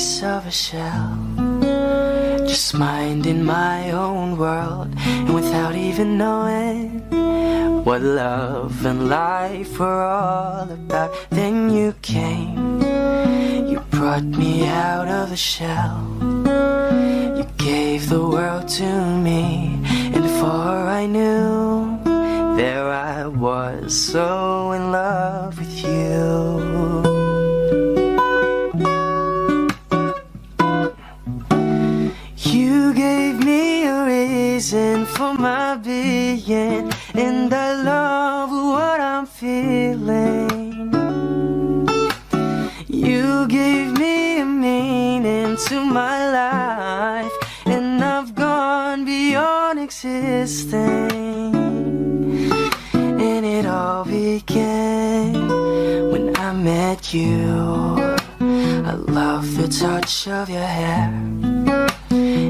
piece of a shell, just minding my own world. And without even knowing what love and life were all about, then you came, you brought me out of the shell. You gave the world to me, and before I knew, there I was, so in love with you. You gave me a reason for my being, and I love what I'm feeling. You gave me a meaning to my life, and I've gone beyond existing. And it all began when I met you. I love the touch of your hair,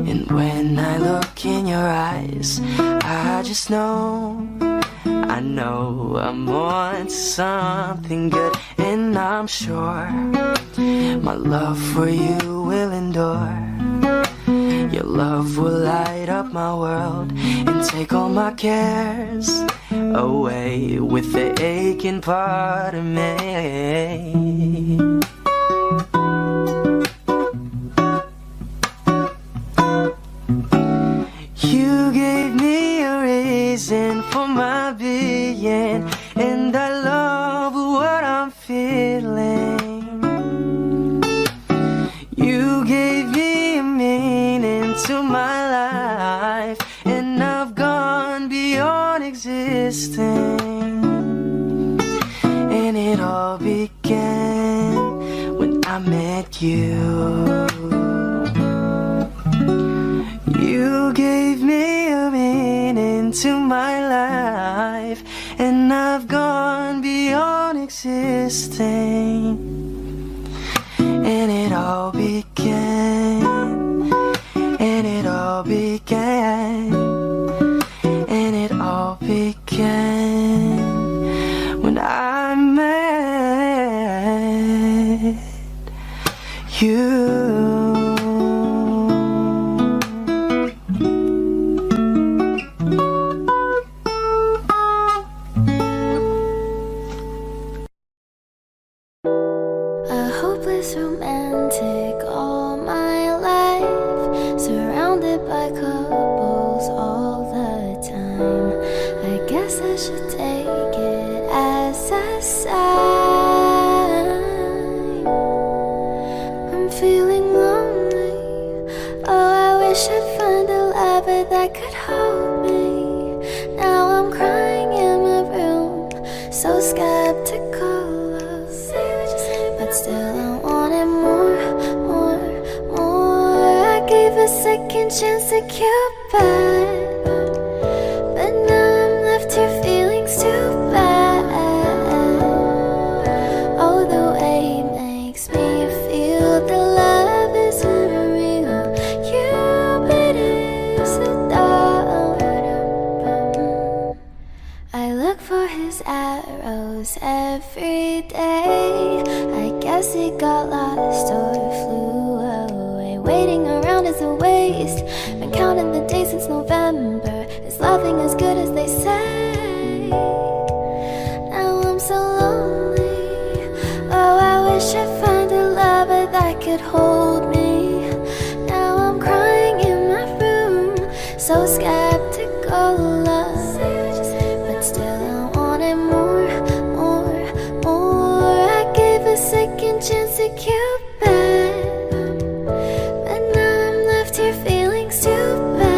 and when I look in your eyes, I just know, I know I'm on to something good. And I'm sure my love for you will endure. Your love will light up my world and take all my cares away with the aching part of me. You gave me a reason for my being, and I love what I'm feeling. You gave me a meaning to my life, and I've gone beyond existing. And it all began when I met you. You gave me a meaning to my life, and I've gone beyond existing. And it all began, and it all began, and it all began when I met you. Romantic all my life, surrounded by couples all the time. I guess I should take it as a sign. I'm feeling lonely. Oh, I wish I'd find a lover that could hold me. Now I'm crying in my room, so skeptical, but still I wanted more. I gave a second chance to Cupid, but now I'm left here feeling too bad. Oh, the way he makes me feel the love isn't real. Cupid is a dog. I look for his arrows every day. I guess he got lost or flew away. Waiting around is a waste. Been counting the days since November. Is loving as good as they say? Now I'm so lonely. Oh, I wish I'd find a lover that could hold me. Now I'm crying in my room, so skeptical, but still I wanted more. I gave a second chance to Cupid, but now I'm left here feeling too bad.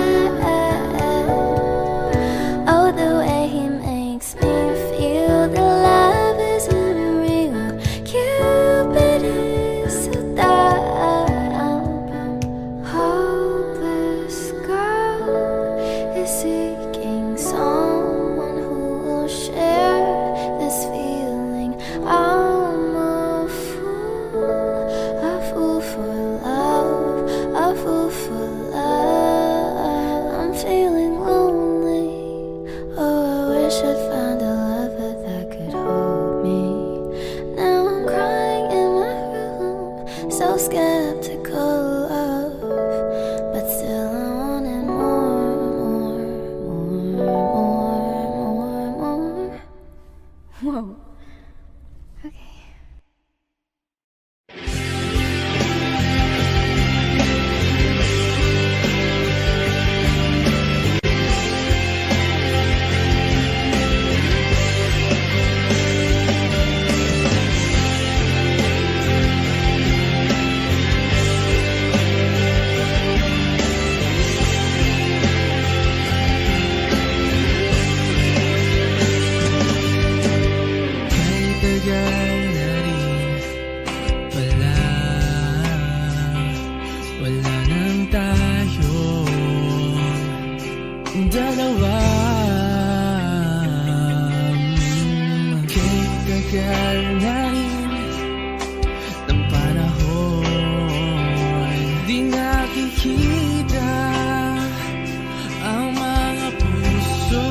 dalawa. Kahit tagal na rin ng panahon, di nakikita ang mga puso.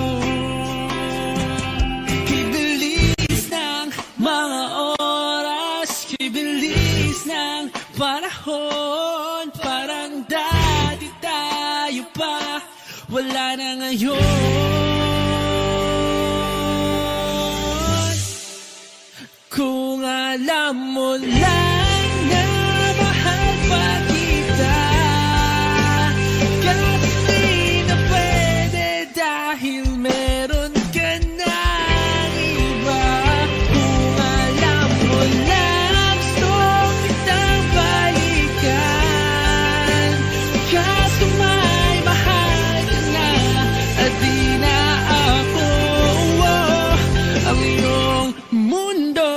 Kibilis ng mga oras, kibilis ng panahon. Parang dati tayo pa, wala na ngayon. Kung alam mo lang na mahal pa kita, kasi di na pwede dahil meron ka ng iba. Kung alam mo lang gusto kitang balikan, kaso may mahal ka na at di na ako ang iyong mundo.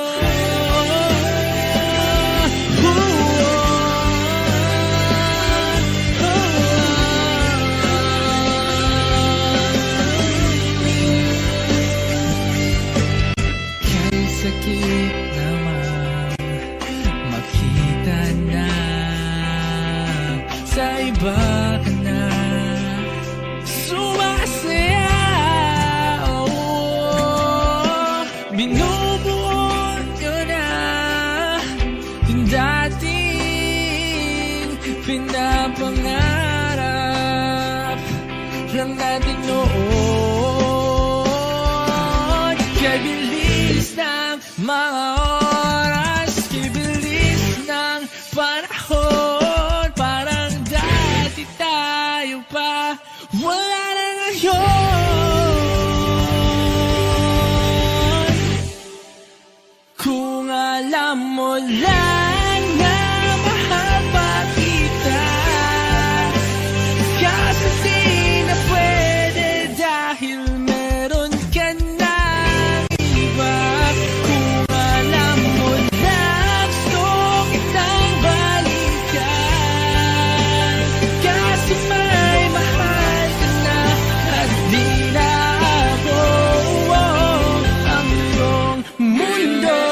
Kay sakit naman makita na sa iba ka na sumasaya. Binubuo ko na yung dating pinapangarap lang natin noon. Kay bilis ng mga oras, kay bilis ng panahon, parang dati tayo pa, wala na ngayon. Kung alam mo lang na mahal pa kita, kasi di na pwede dahil meron ka ng iba. Kung alam mo lang gusto kitang balikan, kasi may mahal ka na at di na ako ang iyong mundo.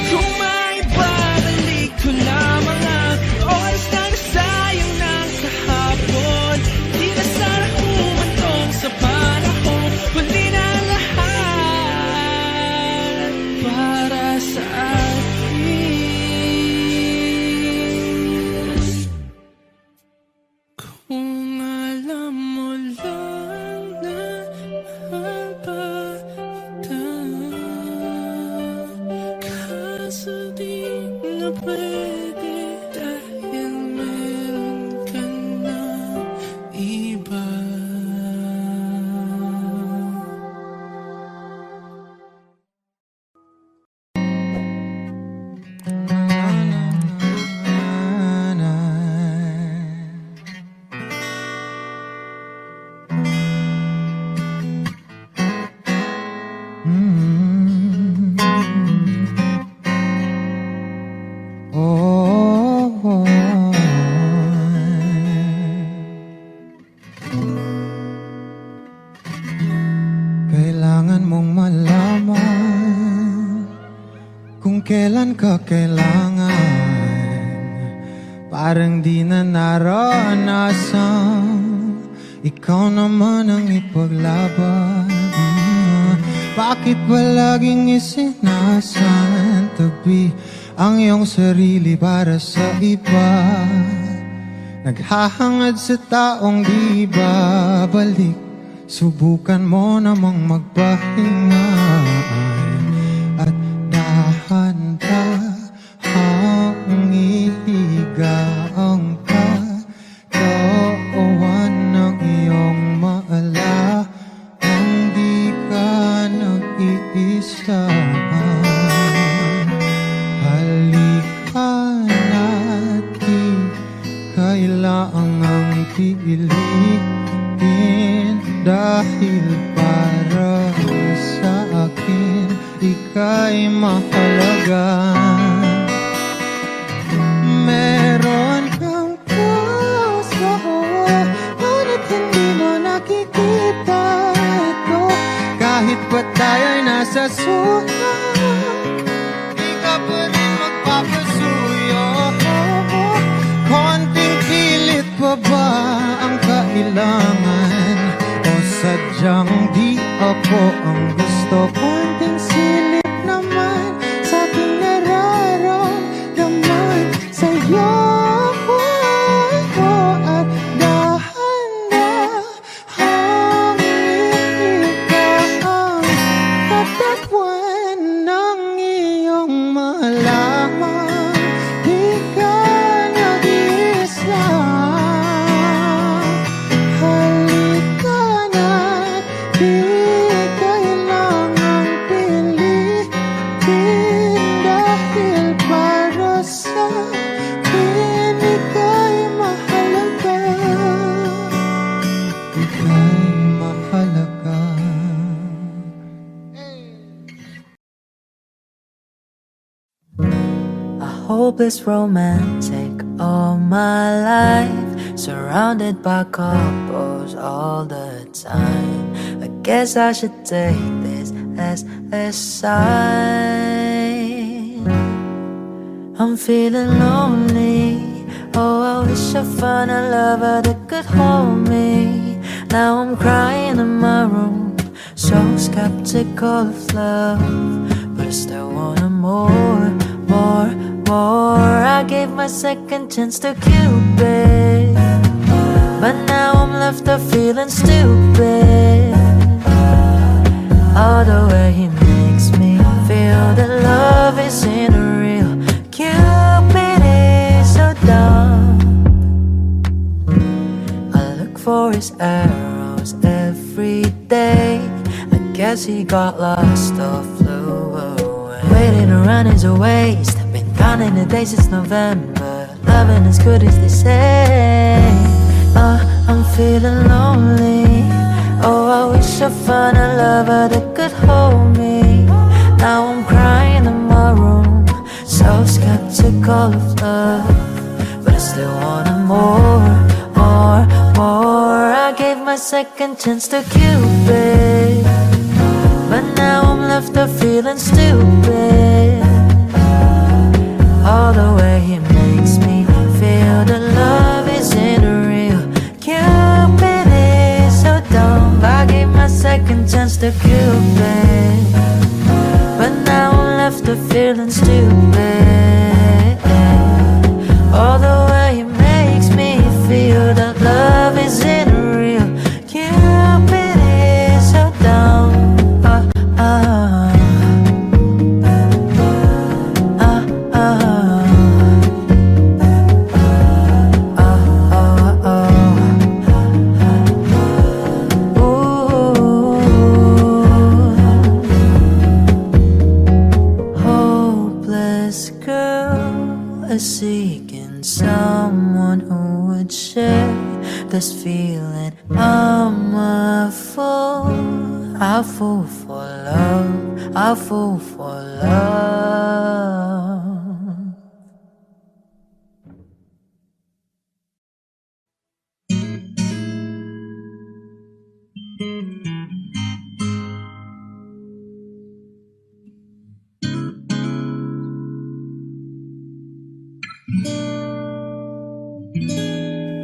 Kung may babalik ko lamang ang oras na nasayang ng kahapon, di na sana humantong sa panahon. Huli na lahat para sa atin. Kung alam mo lang na mahal pa kita, kaso di na pwede dahil meron ka na iba. Kailangan mong malaman kung kailan ka kailangan. Parang di na naranasan, ikaw naman ang ipaglaban. Bakit ba laging isinasantabi ang iyong sarili para sa iba? Naghahangad sa taong di babalik, subukan mo namang magpahinga at dahan-dahang ihiga ang katawan ng iyong maala. Hindi ka nag-iisa, halika na't di kailangang pilitin, dahil para sa akin ika'y mahalaga. Meron kang puso, ngunit hindi mo nakikita ito. Kahit pa tayo'y nasa suha, di ka pa rin magpapasuyo. Konting pilit pa ba ang kailangan? O sadyang di ako ang gusto? Konting silip naman sa aking nararamdaman sa'yo. At dahan-dahang ikaw ang katawan ng iyong malaman. Di ka nag-iisa, halika na't di kailangang pilitin. Dahil para sa akin ika'y mahalaga. Ika'y mahalaga. A hopeless romantic all my life, surrounded by couples all the time. I guess I should take this as a sign. I'm feeling lonely. Oh, I wish I found a lover that could hold me. Now I'm crying in my room, so skeptical of love, but I still wanna more. I gave my second chance to Cupid, but now I'm left up feeling stupid. All the way he makes me feel that love isn't real. Cupid is so dumb. I look for his arrows every day. I guess he got lost or flew away. Waiting around is a waste. I've been counting the days since November. Loving as good as they say. I'm feeling lonely. Oh, I wish I found a lover that could hold me. Now I'm crying in my room, so skeptical of love, but I still wanna more. I gave my second chance to Cupid, but now I'm left up feeling stupid. All the way he makes me feel that love isn't real. Cupid is so dumb. I gave my second chance to Cupid, but now I'm left up feeling stupid. All the way he makes me feel that love isn't real. Cupid is so dumb. Hopeless girl is seeking someone who would share this feeling. I'm a fool for love, a fool for love.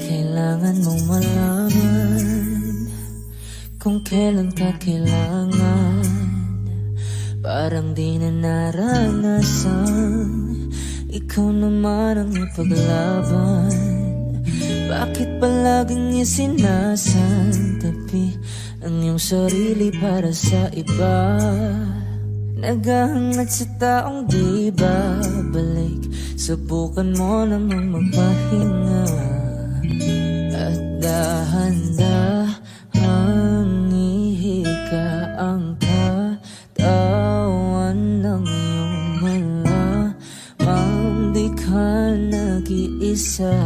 Kailangan mong malaman kung kailan ka kailangan. Parang di na naranasan, ikaw naman ang ipaglaban. Bakit palaging isinasantabi ang iyong sarili para sa iba? Naghahangat sa taong di babalik, subukan mo namang magpahinga. At dahan-dahang ihika ang katawan ng iyong malamang di ka nag-iisa.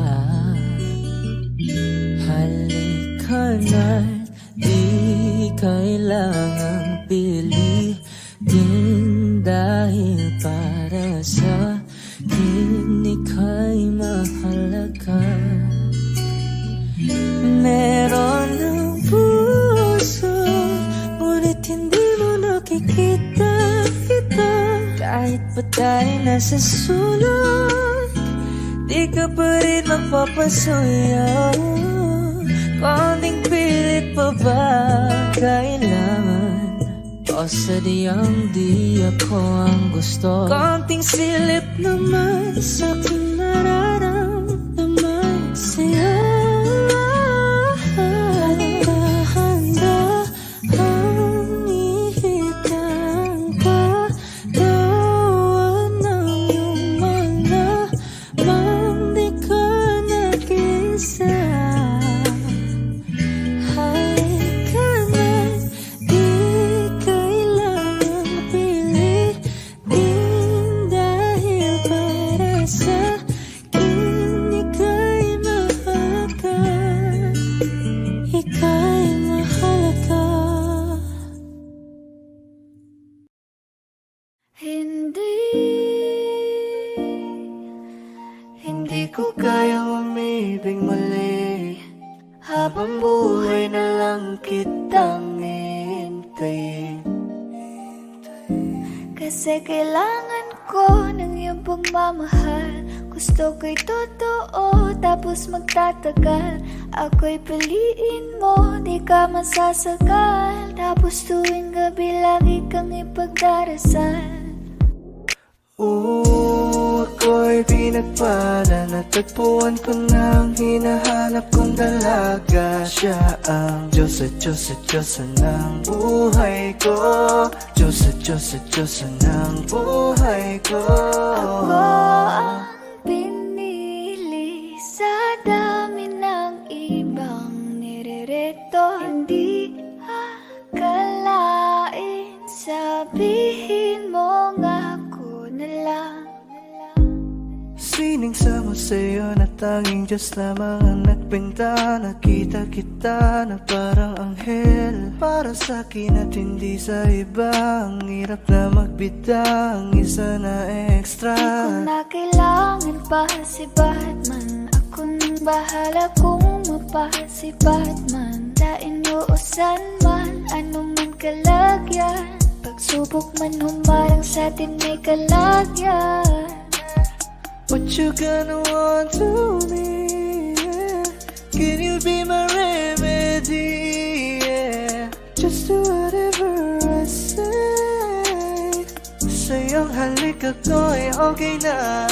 Halika na't di kailangang pilitin. Dahil para sa akin ika'y mahalaga. Meron ng puso, ngunit hindi mo nakikita ito. Kahit pa tayo nasa sulok, di ka pa rin mapapasuyo. Konting pilit pa ba kailangan? O sadyang di ako ang gusto? Konting silip naman sa aking nararamdaman sa'yo. Handa-handa ang ihitang katawan ng iyong malamang di ka nag-isa. Hindi ko kayang umibig muli, habang buhay na lang kitang hintayin. Kasi kailangan ko ng iyong pagmamahal. Gusto ko'y totoo, tapos magtatagal. Ako'y piliin mo, di ka masasakal. Tapos tuwing gabi lagi kang ipagdarasal. Ako'y pinagpala, natagpuan ko ng hinahanap kong dalaga. Siya ang Diyos at Diyos at Diyosa ng buhay ko. Diyos at Diyos at Diyosa ng buhay ko. Ako ang pinili sa dami ng ibang nirerito. Hindi akalain, sabihin mo nga ako na lang. Sining sama sa'yo na tanging Diyos lamang ang nagbenta. Nakita kita na parang anghel para sa'kin at hindi sa iba. Ang hirap na magbida, ang isa na extra. Di ko na kailangan pa si Batman. Ako nang bahala kung mapasi Batman. Sa inyo o san man, ano man kalagyan. Pagsubok man humarang sa'tin may kalagyan. What you gonna want to me, yeah? Can you be my remedy, yeah? Just do whatever I say. Sa'yong halik ako'y okay na.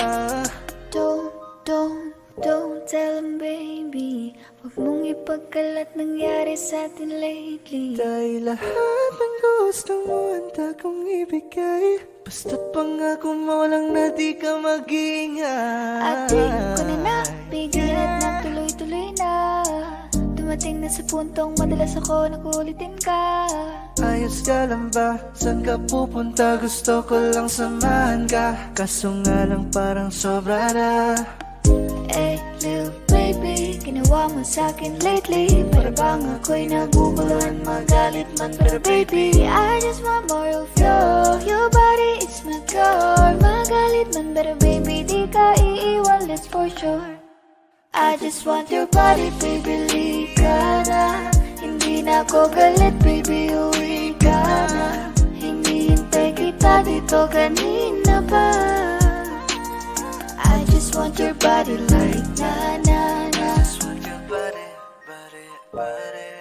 Don't tell him, baby. Huwag mong ipagkalat nangyari sa'tin lately. Dahil lahat ng gusto mo handa kong ibigay. Basta pangako mo lang na di ka mag-ingay. At di ko na nabigyan at nang tuloy-tuloy na. Dumating na sa puntong madalas ako nakulitin ka. Ayos ka lang ba? Saan ka pupunta? Gusto ko lang samahan ka. Kaso nga lang parang sobra na. Eh, little baby, ginawa mo sa'kin lately. Para bang ako'y naguguluhan, magalit man. Pero baby, I just want more of you. Your body is my cure. Magalit man, pero baby, di ka iiwan, that's for sure. I just want your body, baby, lika na. Hindi na ako galit, baby, uwi ka na. Hinihintay kita dito kanina pa. I just want your body like na-na-na. I just want your body, body, body.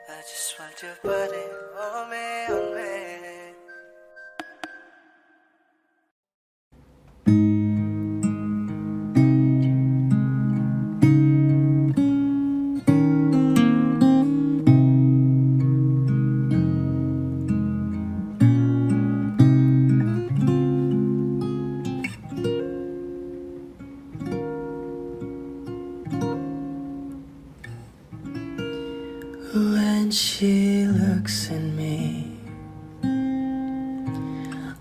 I just want your body, oh me, oh me. When she looks at me,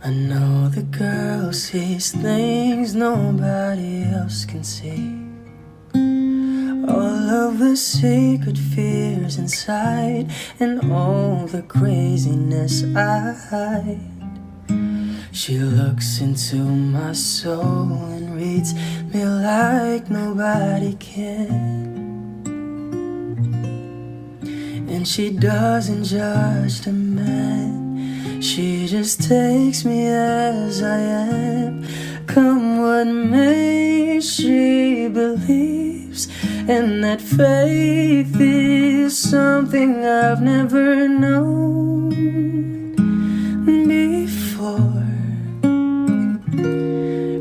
I know the girl sees things nobody else can see. All of the secret fears inside and all the craziness I hide. She looks into my soul and reads me like nobody can. And she doesn't judge the man, she just takes me as I am. Come what may, she believes, and that faith is something I've never known before.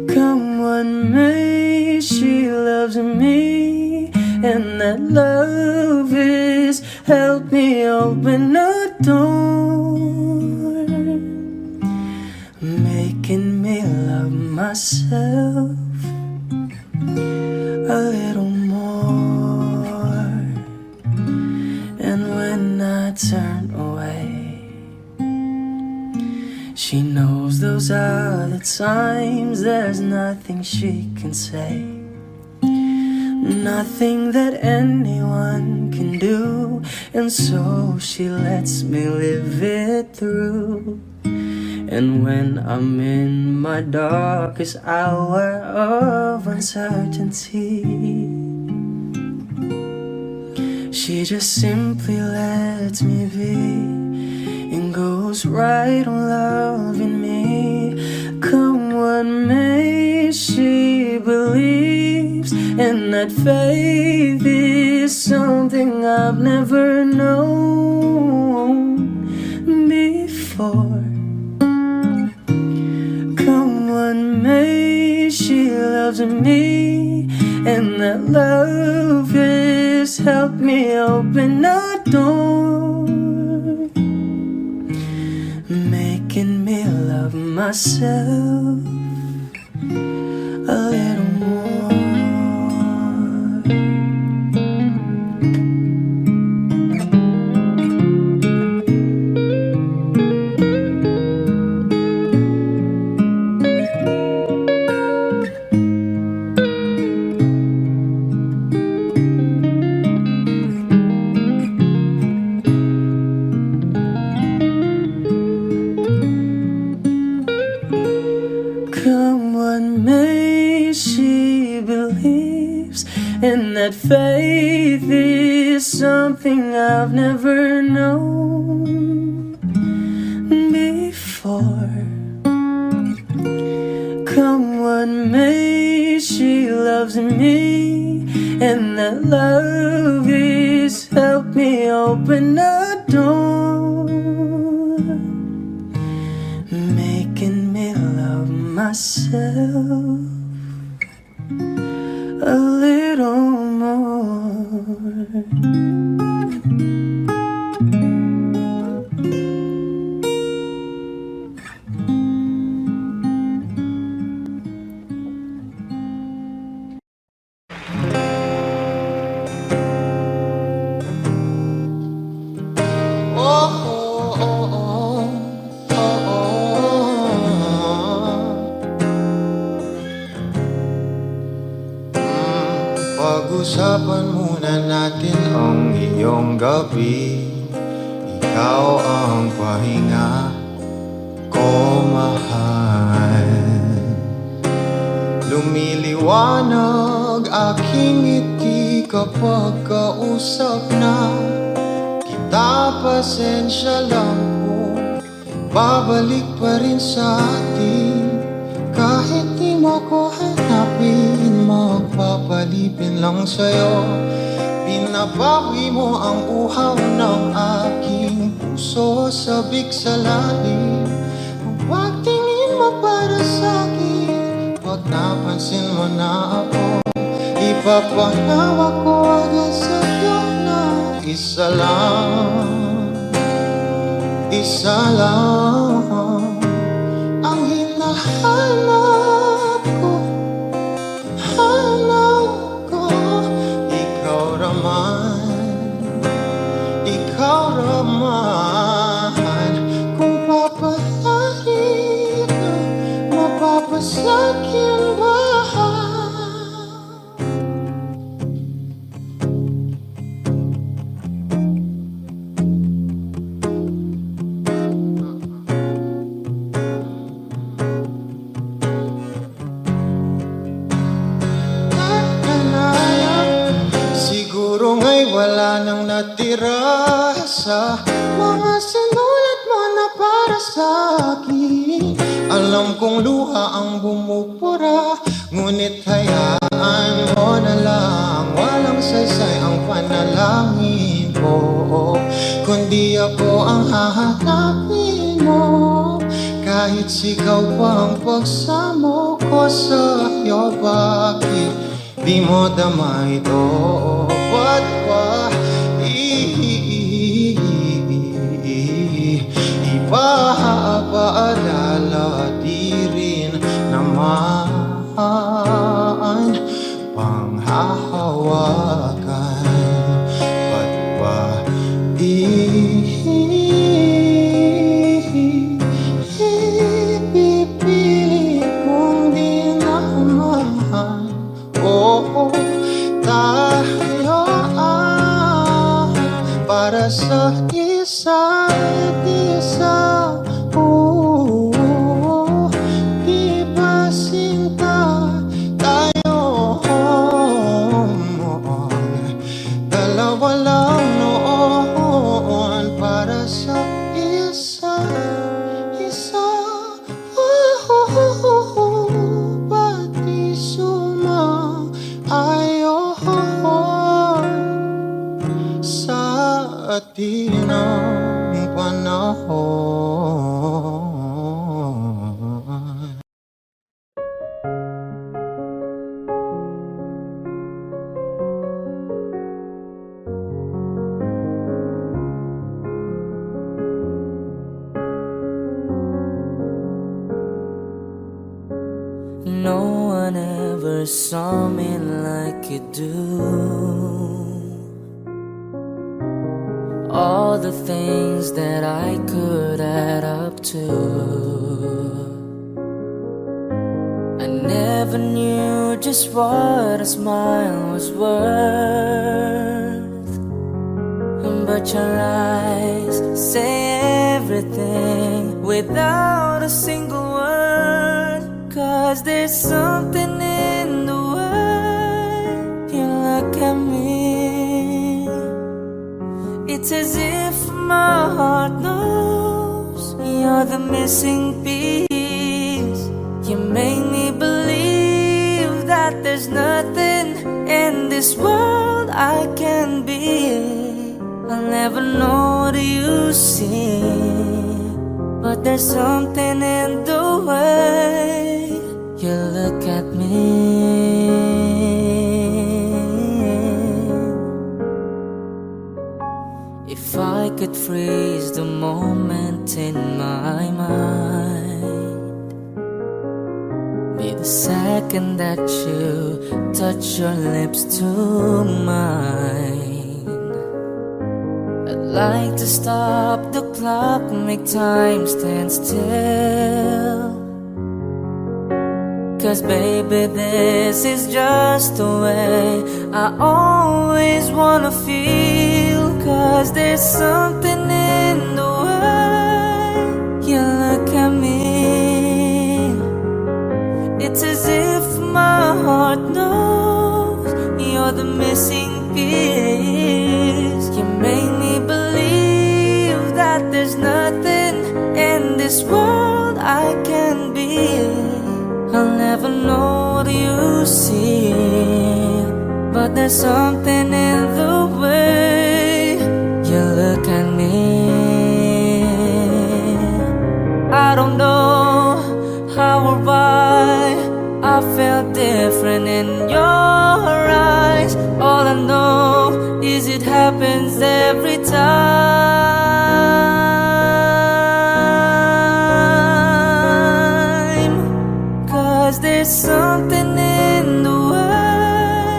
Come what may, she loves me, and that love is help me open a door, making me love myself a little more. And when I turn away, she knows those are the times there's nothing she can say, nothing that anyone can do, and so she lets me live it through. And when I'm in my darkest hour of uncertainty, she just simply lets me be and goes right on loving me. Come what may, she believes, and that faith is something I've never known before. Come what may, she loves me, and that love has helped me open a door, making me love myself a little more. Come what may, she believes, and that faith is something I've never known before. Come what may, she loves me, and that love is helped me open a door, making me love myself a little more. Pag-usapan muna natin ang iyong gabi. Ikaw ang pahinga ko, mahal. Lumiliwanag aking ngiti kapag kausap na kita. Pasensya lang kung babalik pa rin sa atin. Kahit di mo ko hanapin, magpapalipin lang sa'yo. Pinapawi mo ang uhaw ng aking puso, sabik sa lalim. Huwag tingin mo para sa'kin, pag napansin mo na ako, ipapahawak ko agad sa'yo na isa lang, isa lang ang hinahanap ko, hanap ko. Ikaw raman, kung papalarin ka, mapapasakin ba? natira sa mga sinulat mo na para sa akin. Alam kong luha ang bumupura, ngunit hayaan mo na lang. Walang saysay ang panalangin ko, kundi ako ang hahanapin mo. Kahit sigaw pa ang pagsamo ko sa'yo, bakit di mo dama ito? Ba't ba ipapaalala? Di rin naman panghahawakan. Ba't ba ipipilit mong di naman? Oo, tayo para sa isa't isa. Di ba sinta tayo? Dalawa lang noon para sa isa't isa. Ba't di sumang-ayon sa atin ang panahon? No one ever saw me like you do. All the things that I could add up to, I never knew just what a smile was worth. But your eyes say everything without a single word. 'Cause there's something in the way you look at me. It's as if my heart knows you're the missing piece. You make me believe that there's nothing in this world I can be. I'll never know what you see, but there's something in the way you look at me. If I could freeze the moment in my mind, be the second that you touch your lips to mine. I'd like to stop the clock, make time stand still. 'Cause baby, this is just the way I always wanna feel. 'Cause there's something in the way you look at me. It's as if my heart knows you're the missing piece. You make me believe that there's nothing in this world I can be. I'll never know what you see, but there's something in the way you look at me. I don't know how or why I felt different in your eyes. All I know is it happens every time. 'Cause there's something in the way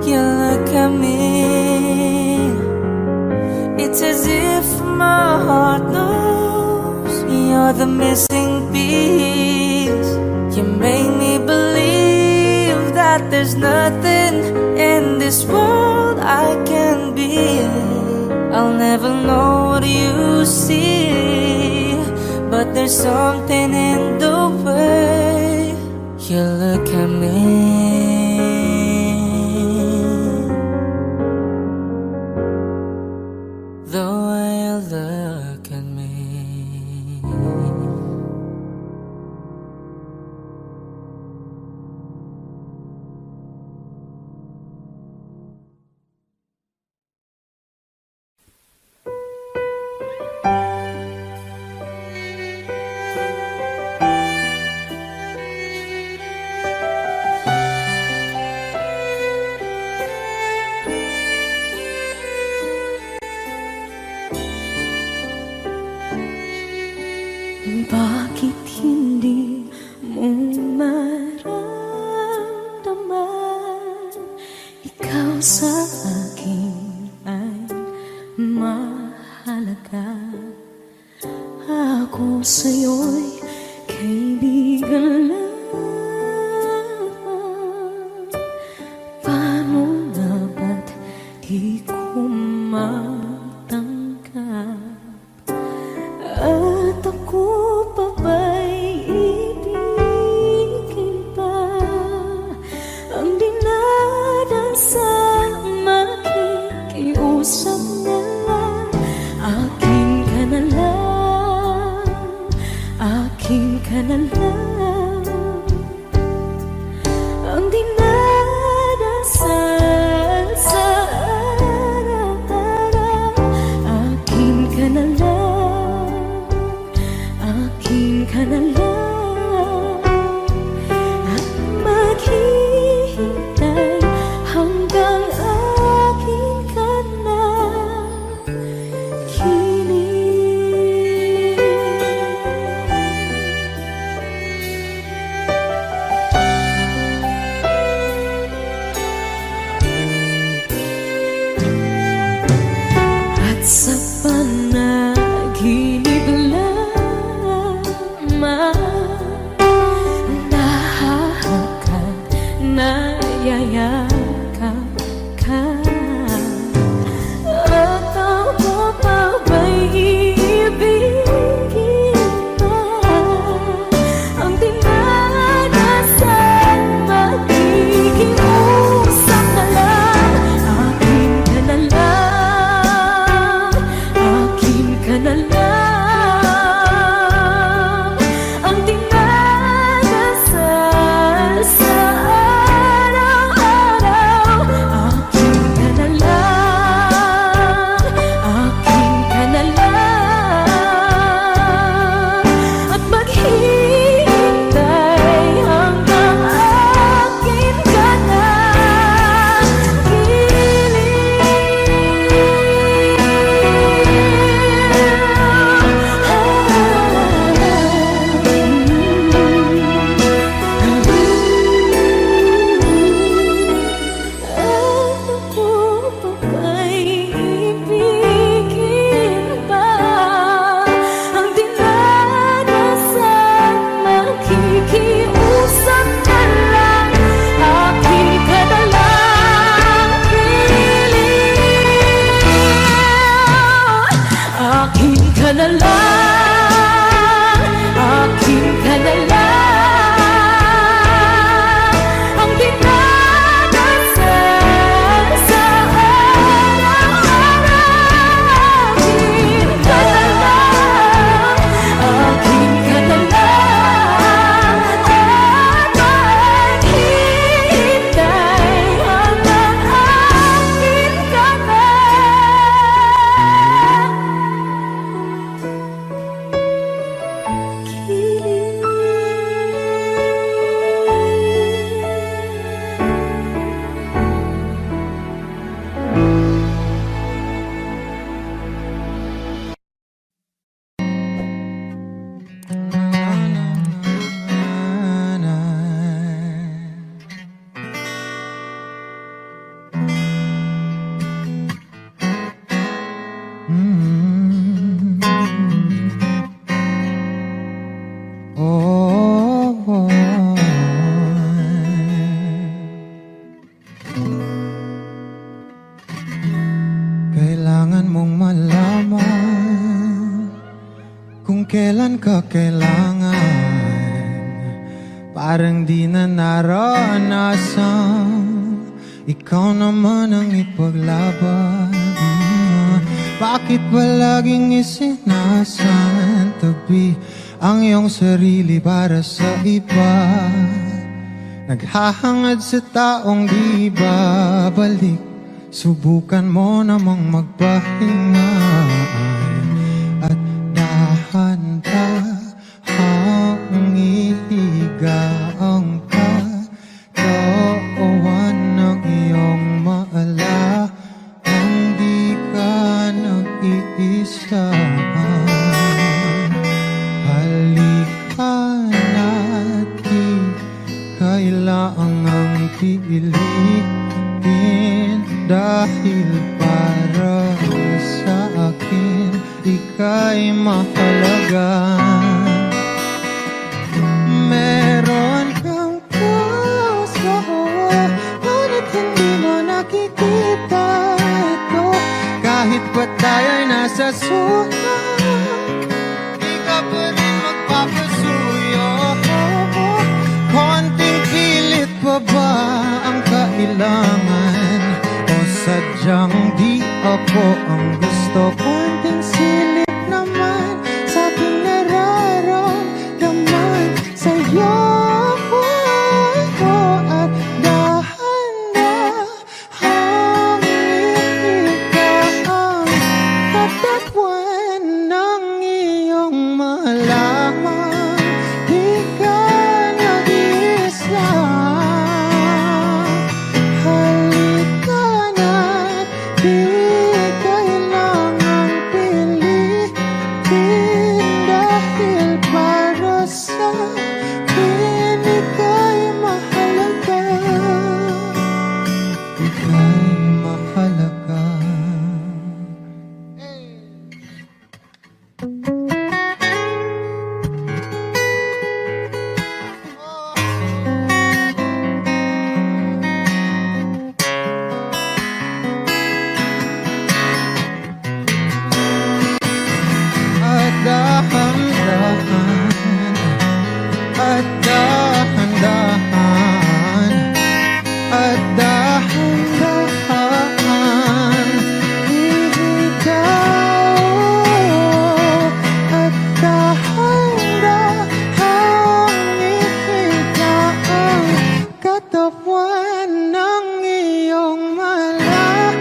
you look at me. It's as if my heart knows you're the missing piece. You make me believe that there's nothing in this world I can be. I'll never know what you see, but there's something in the way you look at me. ka kailangan, parang di na naranasan. Ikaw naman ang ipaglaban. Bakit ba laging isinasantabi ang iyong sarili para sa iba? Naghahangad sa taong di babalik. Subukan mo namang magpahinga at dahan-dahang ihiga ang katawan ng iyong maala. Hindi ka nag-iisa. Halika na't di kailangang pilitin, dahil para sa akin ika'y mahalaga. Meron kang puso, ngunit hindi mo nakikita ito. Kahit pa tayo'y nasa sulat, di ka pa rin magpapasuyo. Konting pilit pa ba ang kailangan? O sadyang di ako ang gusto? Konting silip naman sa aking nararamdaman sa'yo. At dahan-dahang ihiga ang katawan ng iyong malaman. Di ka nag-iisa. Halika na't di kailangang pilitin, dahil para sa akin ika'y mahalaga. Ika'y mahalaga. At dahan-dahan, at dahan-dahan, at dahan-dahan ihigaw. At dahan-dahang ihiga ang katawan ng iyong malaman.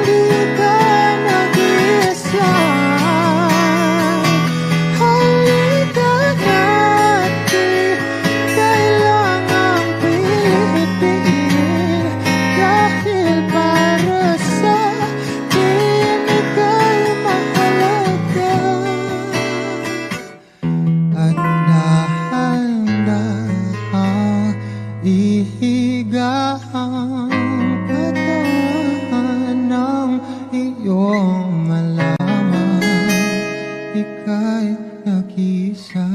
Di ka nag-iisa. Halika na't di kailangang pilitin, dahil para sa akin ika'y mahalaga. At dahan-dahang ihiga ang katawan ng iyong malaman. Ika'y nag-iisa.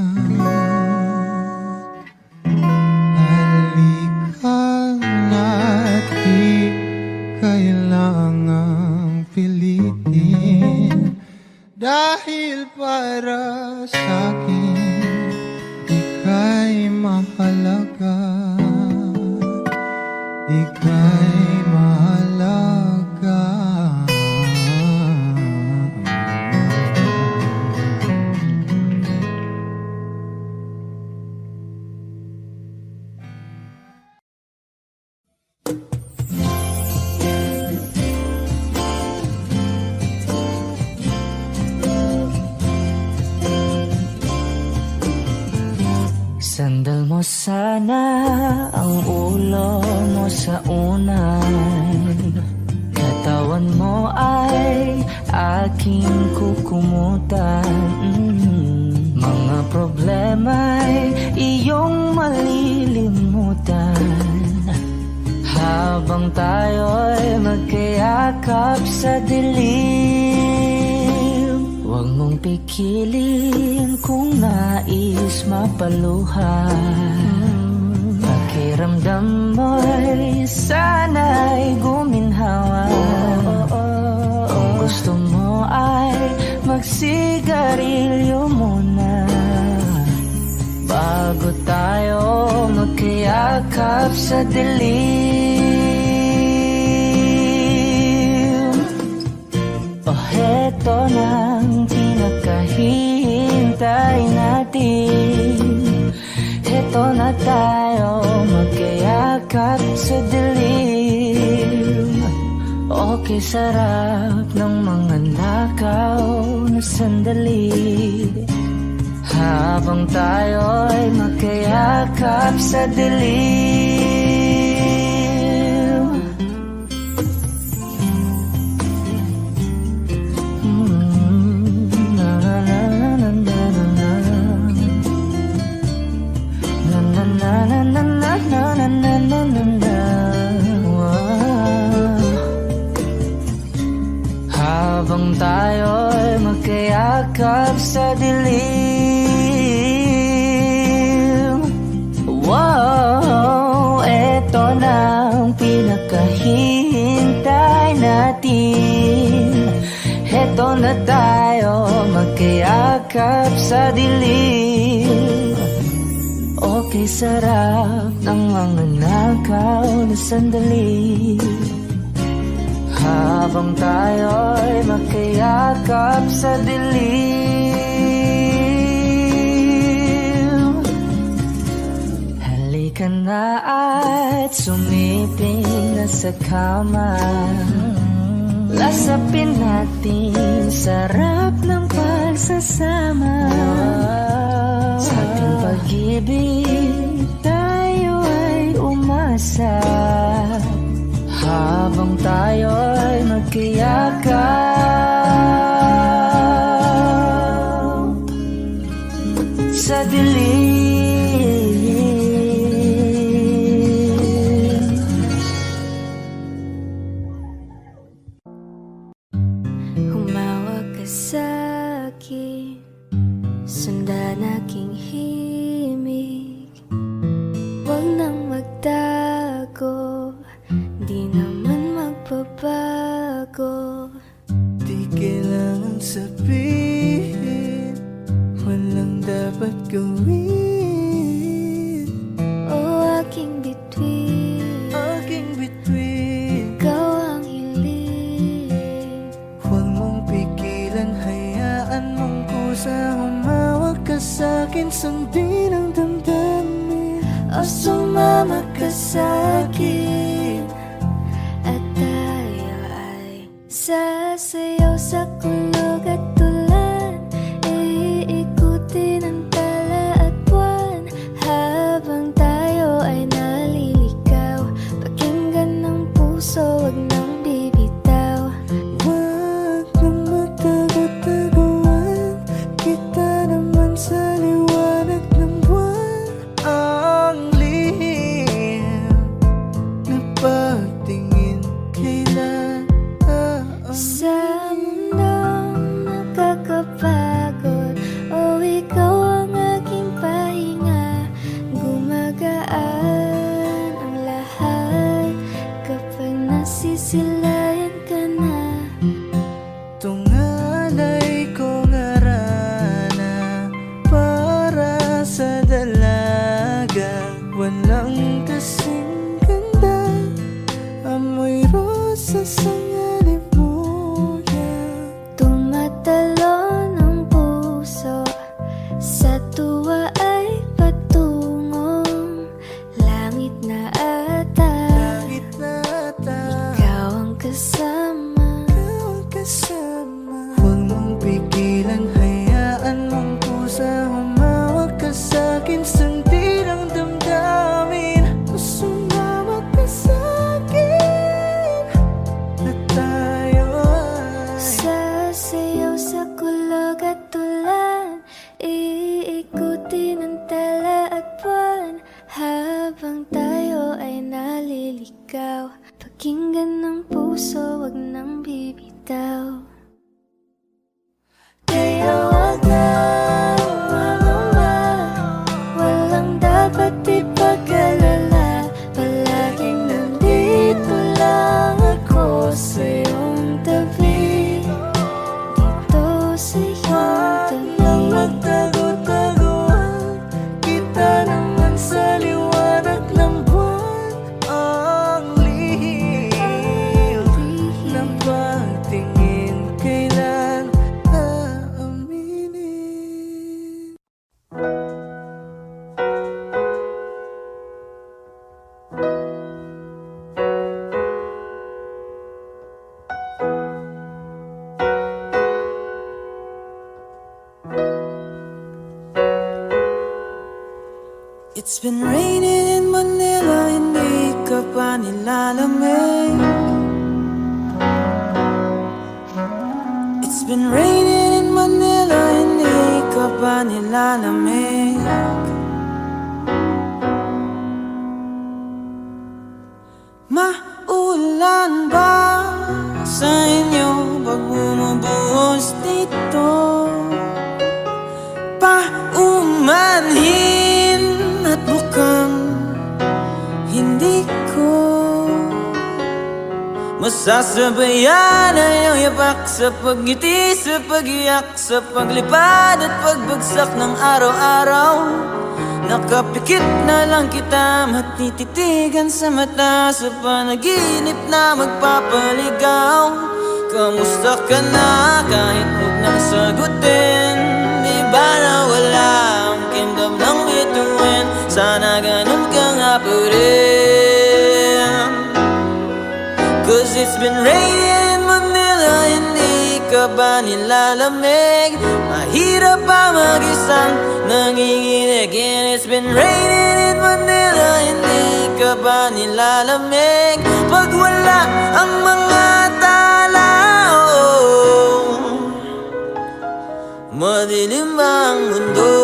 Halika na't di kailangang pilitin, dahil para sa akin ika'y mahalaga. Ika'y mahalaga. Sandal mo sana ang ulo mo sa unan. Katawan mo ay aking kukumutan. Mga problema'y iyong malilimutan, habang tayo'y magkayakap sa dilim. Huwag mong pikiling kung nais mapaluhan. Pakiramdam mo'y sana'y guminhawa. Kung gusto mo ay magsigarilyo muna. tayo magkayakap sa dilim. O heto nang pinakahihintay natin. Heto na tayo magkayakap sa dilim. Okay, sarap ng mga nakaw na sandali. Habang tayo'y magkayakap sa dilim. Na na na na na na na. Na na na na na na na na na na. Habang tayo'y magkayakap sa dilim. Wow, eto na ang pinakahihintay natin. Eto na tayo magkayakap sa dilim. Okay, sarap ng mga nakaw na sandali. Habang tayo'y magkayakap sa dilim. Halika na at sumiping na sa kama. Lasapin natin sarap ng pagsasama. Sa ating pag-ibig tayo ay umasa. Habang tayo'y magkayakap sa dilim. Humawak ka sa'kin, sundan aking himig. Huwag nang magtago, di naman magbabago. Di kailangan sabihin, walang dapat gawin. O aking bituin, ikaw ang hiling. Huwag mong pigilan, hayaan mong kusa. Humawak ka sa'kin, sundin ang damdamin. O sumama ka sa'kin, at tayo ay sasayaw sa kulog at tulan. Iikutin ang tala at buwan, habang tayo ay naliligaw. Pakinggan ng puso, wag nang bibitaw. Huwag nang magtago-taguan, kita naman sa liwanag ng buwan. Ang lihim na pagtingin kailan Sa mundong nakakapagod, o ikaw ang aking pahinga. Gumagaan ang lahat kapag nasisilayan ka na. tungalay ko ngarana para sa dalaga. Walang kasing ganda, amoy rosas ang alibuya. Tumatalon ang puso, sa tuwa ay patungong langit na ata. Langit na ata, Ikaw ang kasama. ikaw ang kasama. Huwag mong pigilan, hayaan mong kusa. Humawak ka sa'kin, sundin ang damdamin. Sumama ka sa'kin, at tayo ay Sasayaw sa kulog at tulan, iikutin ang tala at buwan, habang tayo ay naliligaw. Pakinggan ng puso, wag nang bibitaw. Kaya wag na umangamba, walang dapat ipag-alala. Palaging nandito lang ako sa iyong tabi, dito sa iyong tabi. magtago-taguan, kita naman It's been raining in Manila, hindi ka pa nilalamig. It's been raining in Manila, hindi ka pa nilalamig. Maulan ba sa inyo pag bumubuhos dito? Paumanhin at mukhang hindi ko masasabayan ang iyong yapak sa pagngiti, sa pagiyak, sa paglipad at pagbagsak ng araw-araw. Nakapikit na lang kita, matititigan sa mata, sa panaginip na magpapaligaw. Kamusta ka na kahit huwag nang sagutin? Di ba na wala ang kingdom ng bituin? Sana ganun ka nga pa rin. Cause it's been raining in Manila, hindi ka ba nilalamig? Mahirap pa mag-isang nanginginig. And it's been raining in Manila, hindi ka ba nilalamig? Pag wala ang mga tao, madilim ang mundo.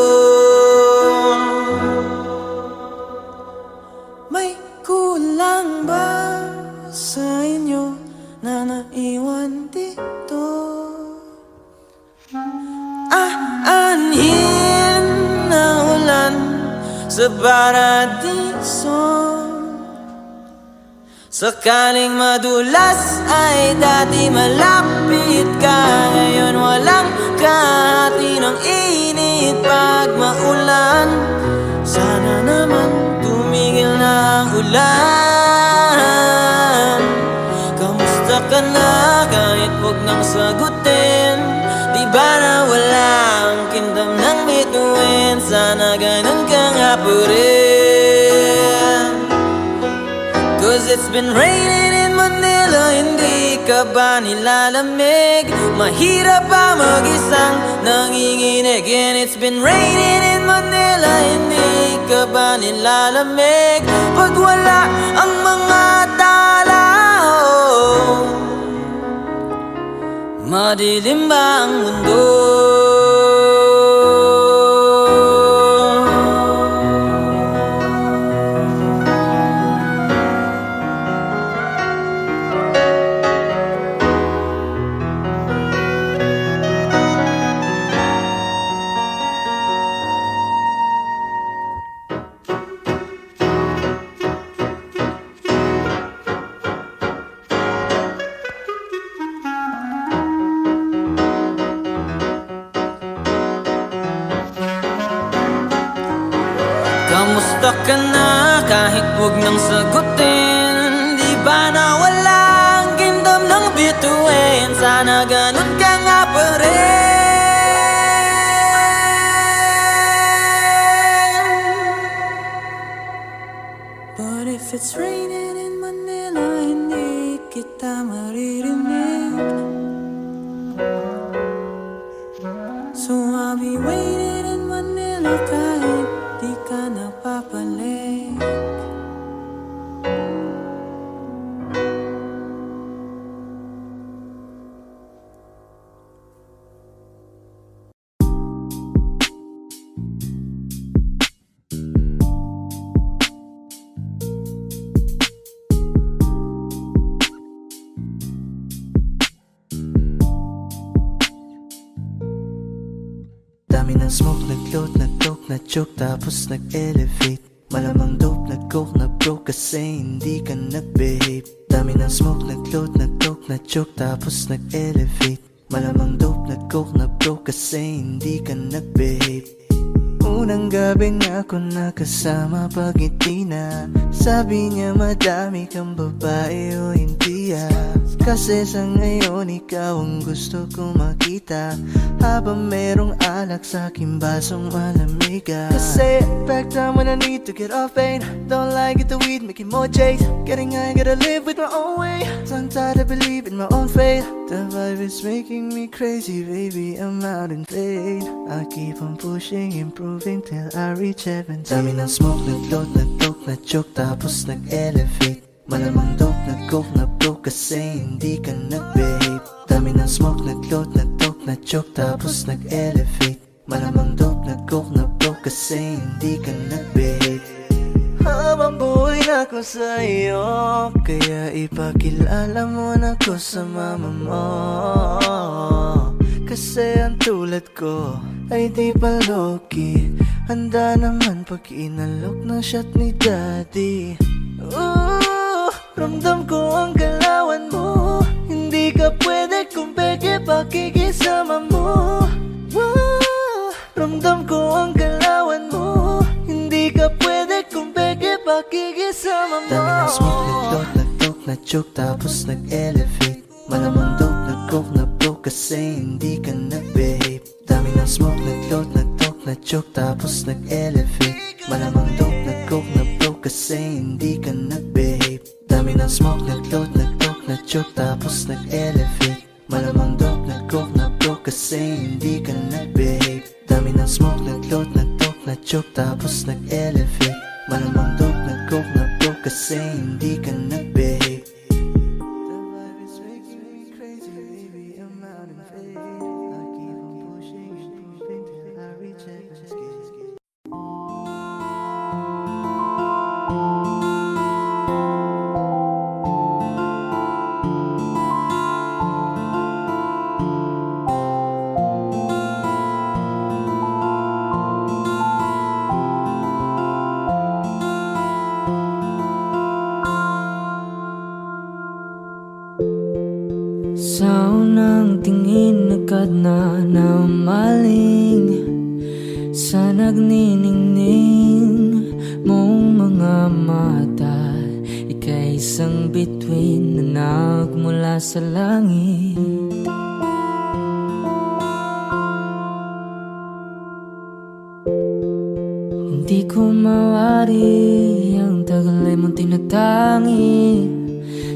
May kulang ba sa inyo na naiwan dito? Aanhin na ulan sa paradiso. Sakaling madulas ay dati malapit ka, ngayon walang kahati ng init pag maulan. Sana naman tumigil na ang ulan. Kamusta ka na kahit huwag nang sagutin? Di ba na wala ang kingdom ng bituin? Sana ganun ka nga pa rin. Cause it's been raining in Manila, hindi ka ba nilalamig? Mahirap pa mag-isang nanginginig. And it's been raining in Manila, hindi ka ba nilalamig? Pag wala ang mga tao, madilim ba ang mundo? Kamusta ka na kahit huwag nang sagutin? Di ba na wala ang kingdom ng bituin? Sana ganun ka nga pa rin. But if it's raining in Manila, hindi kita maririnig. So I'll be waiting in Manila kahit di ka napapalik. Dami ng smoke, nag-load, nag-coke, na-choke, tapos nag-elevate. Malamang dope, nag-coke, na-broke kasi hindi ka nag-behave. Dami ng smoke, nag-load, nag-coke, na-choke, tapos nag-elevate. Malamang dope, nag-coke, na-broke kasi hindi ka nag-behave. Unang gabi niya ako nakasama pag ngiti na. Sabi niya madami kang babae o hindi Kasi sa ngayon ikaw ang gusto kong makita, habang merong alak sa aking basong malamig ka. Kasi back time when I need to get off pain, don't like it the weed, making more J's. Getting high, gotta live with my own way. Tongue tied, I believe in my own fate. The vibe is making me crazy, baby, I'm out in fade. I keep on pushing, improving till I reach heaven. Dami ng smoke, nag-load, nag-dope, na-choke, tapos nag-elevate. Malamang dope, nag-coke, na-broke kasi hindi ka nag-behave. Dami ng smoke, nag-load, nag-dope, na-choke, tapos nag-elevate. Malamang dope, nag-coke, na-broke kasi hindi ka nag-behave. Habang buhay na ko sa'yo, kaya ipakilala mo na ko sa mama mo. Kasi ang tulad ko ay di pa low-key, handa naman pag inalok ng shot ni daddy. Ooh, ramdam ko ang galawan mo, hindi ka pwede kung peke pakikisama mo. Ooh, ramdam ko ang galawan mo, hindi ka pwede kung peke pakikisama mo. Dami ng smoke, nag-dope, nag-dope, na-choke, tapos nag-elevate. Malamang dope, nag-coke, na-broke kasi hindi ka nag-behave. Dami ng smoke, nag-load, nag-dope, na-choke, tapos nag-elevate. Malamang dope, nag-coke, na-broke kasi hindi ka nag-behave. Dami ng smoke, nag-load, nag-dope, na-choke, tapos nag-elevate. Malamang dope, nag-coke, na-broke kasi hindi ka nag-behave. Dami ng smoke, nag-load, nag-dope, na-choke, tapos nag-elevate. Malamang dope, nag-coke, na-broke kasi hindi ka nag-behave. The vibe is making me crazy, baby, I'm out in fade. I keep on pushing, improving till I reach heaven's gate. Sa unang tingin agad na namaling sa nagniningning mong mga mata. Ika'y isang bituin na nagmula sa langit. Hindi ko mawari ang tagal ay mong tinatangi.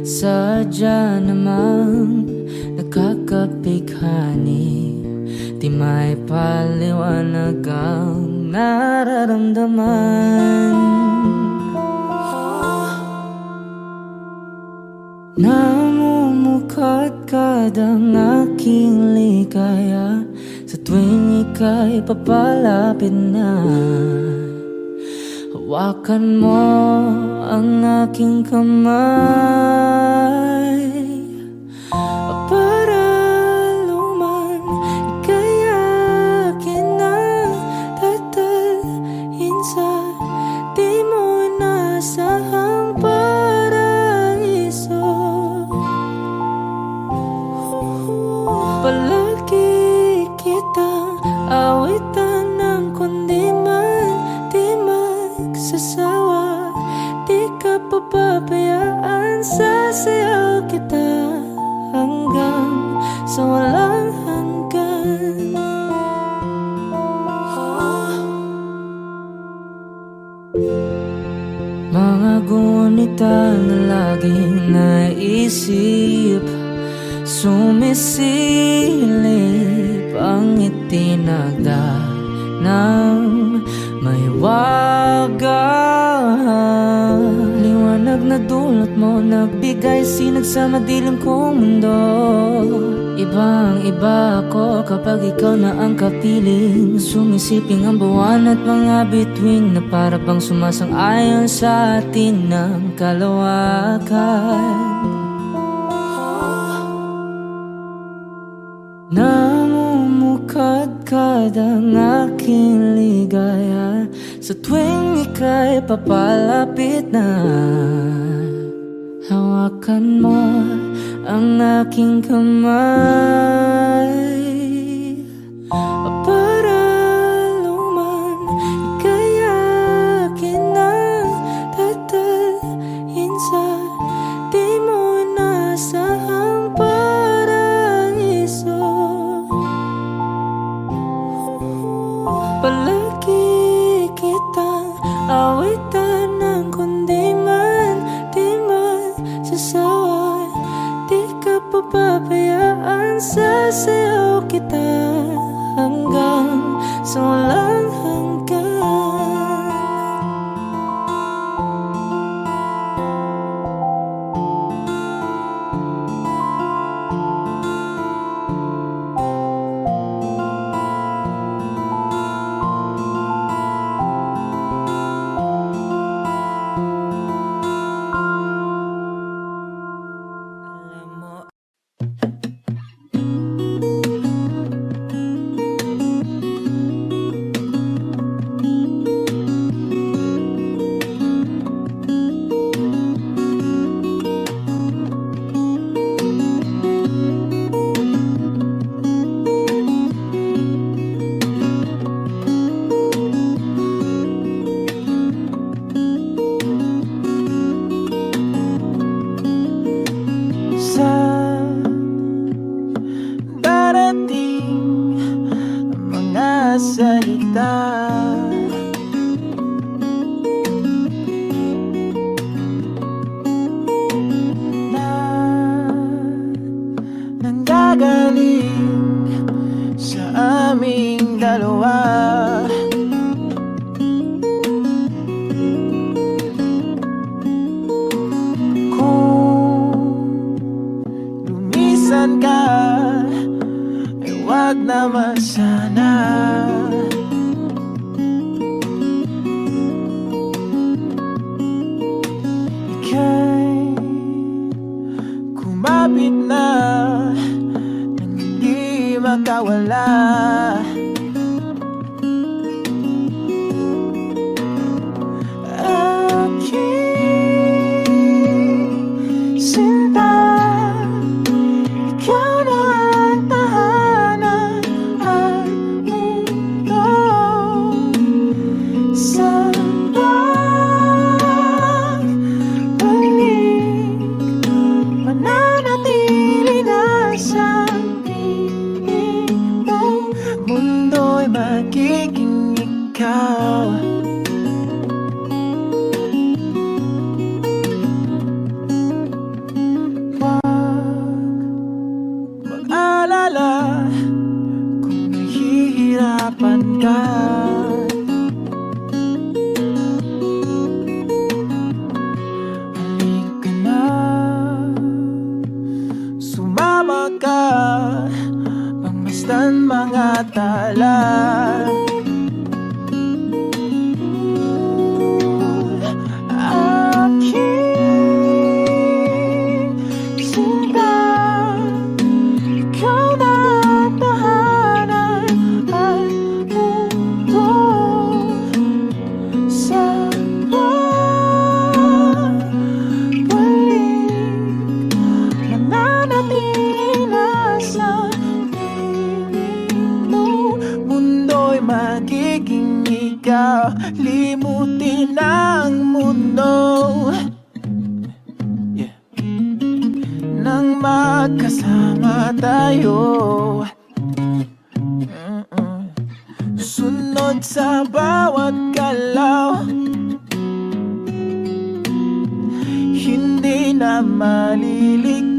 Sadya namang nakakapighani, di may paliwanag ang nararamdaman. Namumukadkad ang aking ligaya sa tuwing ika'y papalapit na. Hawakan mo ang aking kamay para luman, ika'y akin na tatalhin sa di mo inasahang paraiso. Palagi kitang awitan ng kundi man di magsasawa. Di ka papabayaan, sasayaw kita hanggang sa walang hanggan. Mga gunita na laging naisip, sumisilip ang itinagda ng may wagang liwanag na dulot mo, nagbigay sinag sa madilim kong mundo. Ibang iba ako kapag ikaw na ang kapiling, sumisiping ang buwan at mga bituin na para bang sumasang-ayon sa atin ng kalawakan. Namumukadkad ang aking ligaya sa tuwing ika'y papalapit na. Hawakan mo ang aking kamay para luman, ika'y akin na tatalhin sa di mo inasahang tahimik na nang hindi makawala. Aking sinta, ikaw na ang tahanan at mundo sa pagbalik. Mananatili na sa piling mo, mundo'y magiging ikaw. Mag-alala kung nahihirapan ka. Halika na, sumama ka, pagmasdan mga tala. Aking sinta, ikaw na ang tahanan at mundo sa pagbalik. Mananatili na sa piling mo, mundo'y magiging ikaw. Limutin ang mundo nang magkasama tayo. Sunod sa bawat galaw, hindi na maliligaw.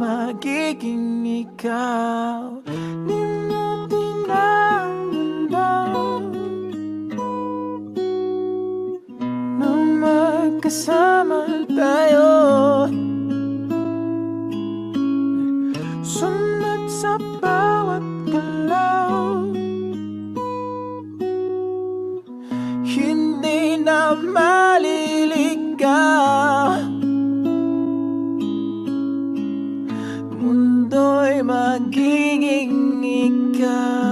magiging ikaw. Limutin ang mundo nang magkasama tayo. Sunod sa bawat galaw, hindi na maliligaw. Mundo'y magiging ikaw.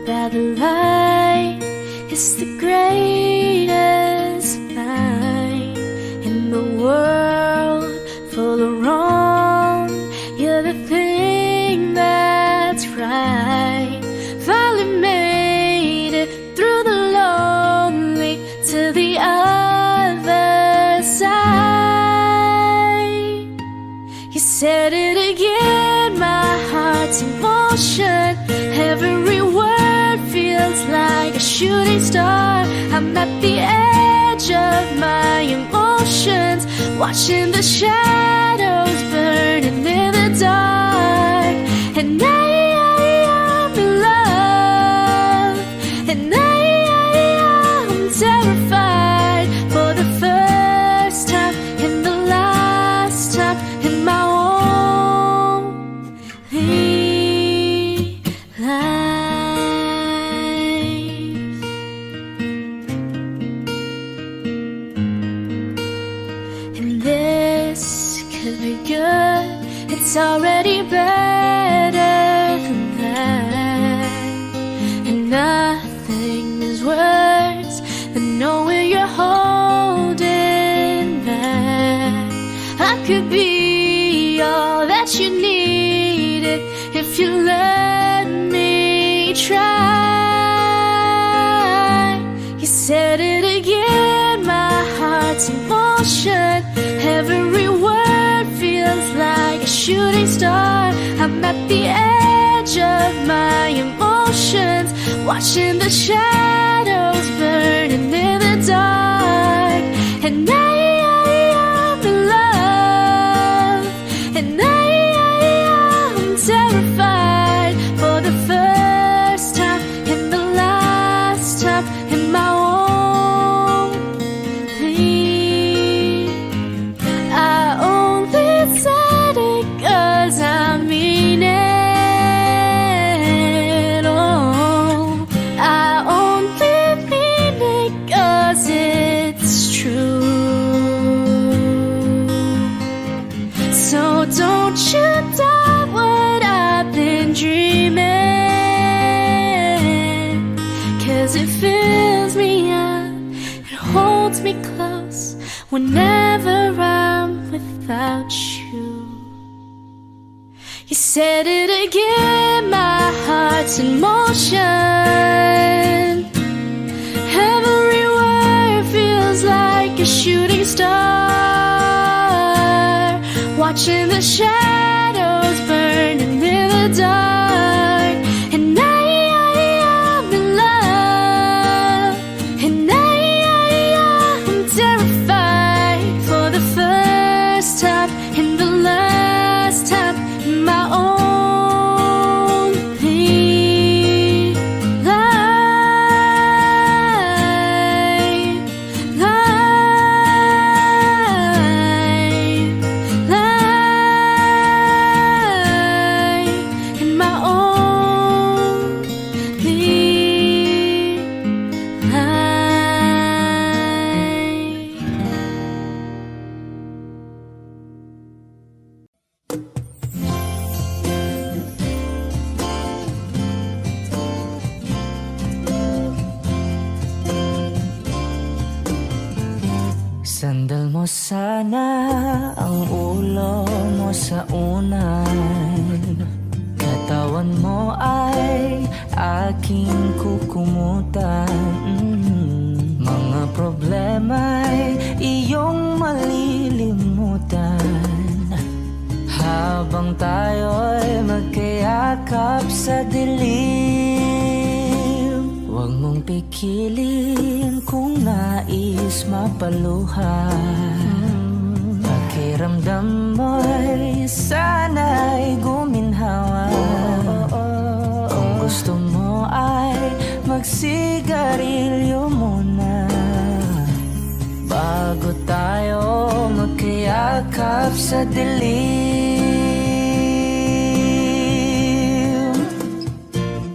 That light is the greatest find in the world full of wrong. You're the thing that's right. Finally made it through the lonely to the other side. shooting star. I'm at the edge of my emotions, watching the shadows burning in the dark. And I'm in love, and I'm terrified for the first time and the last time in my only life. And this could be good, it's already better than that. And nothing is worse than knowing you're holding back. I could be all that you needed if you let me try. You said it again, my heart's in motion. Every word feels like a shooting star. I'm at the edge of my emotions, watching the shadows burning in the dark. And I'm in love, and I'm terrified for the first time and the last time in my only. I only said it 'cause I mean it. Oh, I only mean it 'cause it's true. So don't you doubt what I've been dreaming, 'cause it fills me up, it holds me close whenever I'm without you. You said it again, my heart's in motion. Every word feels like a shooting star, watching the shadows burning in the dark. And I'm in love, and I'm terrified for the first time and the last time in my only life. In my only life. Sandal mo sana ang ulo mo sa unan. Katawan mo ay aking kukumutan. Mga problema'y iyong malilimutan habang tayo'y magkayakap sa dilim. Huwag mong pikilin kung nais mapaluhan. Pakiramdam mo'y sana'y guminhawa. Kung gusto mo ay magsigarilyo muna bago tayo magkayakap sa dilim.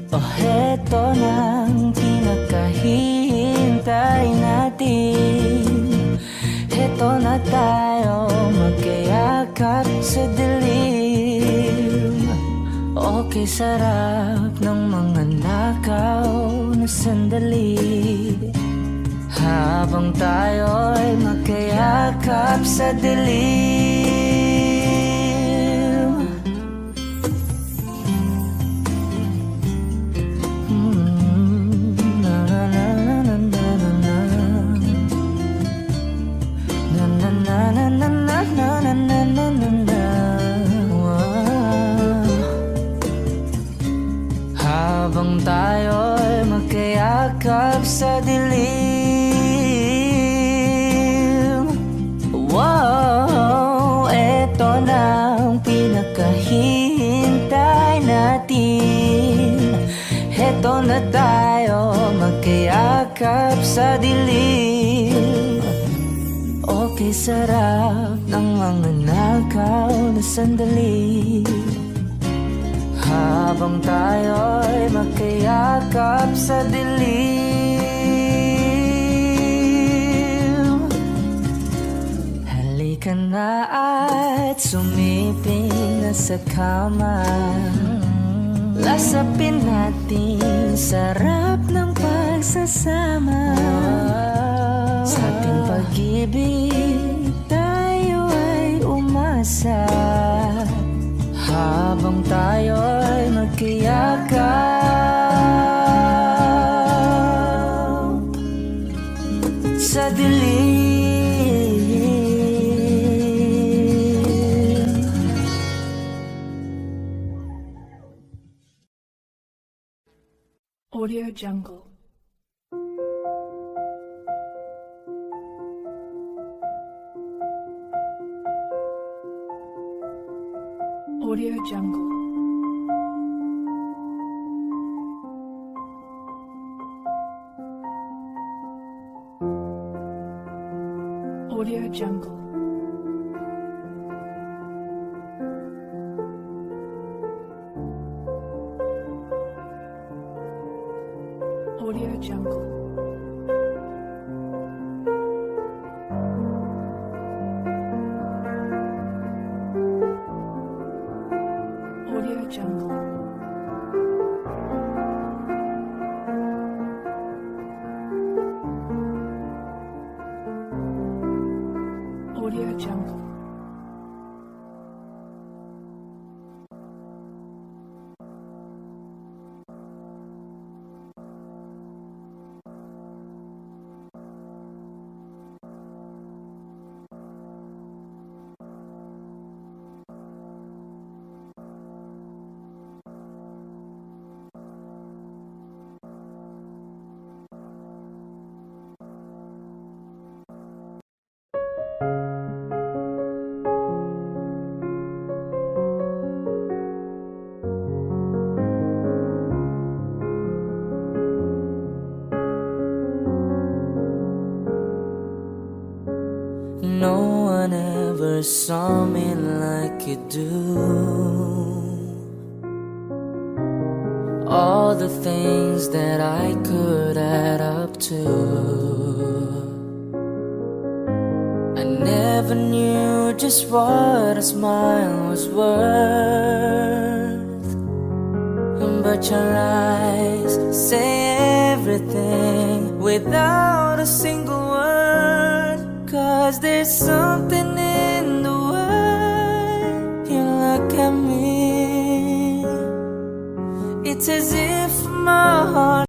Oh, heto nang pinakahihintay natin. Heto na tayo magkayakap sa dilim. Okay, sarap ng mga nakaw na sandali habang tayo'y magkayakap sa dilim. Na na na na na na na. Na na na na na na na na na na. Wow. Habang tayo'y magkayakap kiyakap sa dilim. Wow, eto na ang pinakahihintay natin. Eto na tayo, magkayakap sa dilim. Okay, sarap ng mga nakaw na sandali, habang tayo'y magkayakap sa dilim. Halika na at sumiping na sa kama. Lasapin natin sarap ng pagsasama. Sa ating pag-ibig tayo ay umasa, habang tayo'y magkayakap sa dilim. Audio Jungle. Audio Jungle. Audio Jungle. Audio Jungle. Audio Jungle. Audio Jungle. No one ever saw me like you do. All the things that I could add up to, I never knew just what a smile was worth. But your eyes say everything without a single word. 'Cause there's something in the way you look at me. It's as if my heart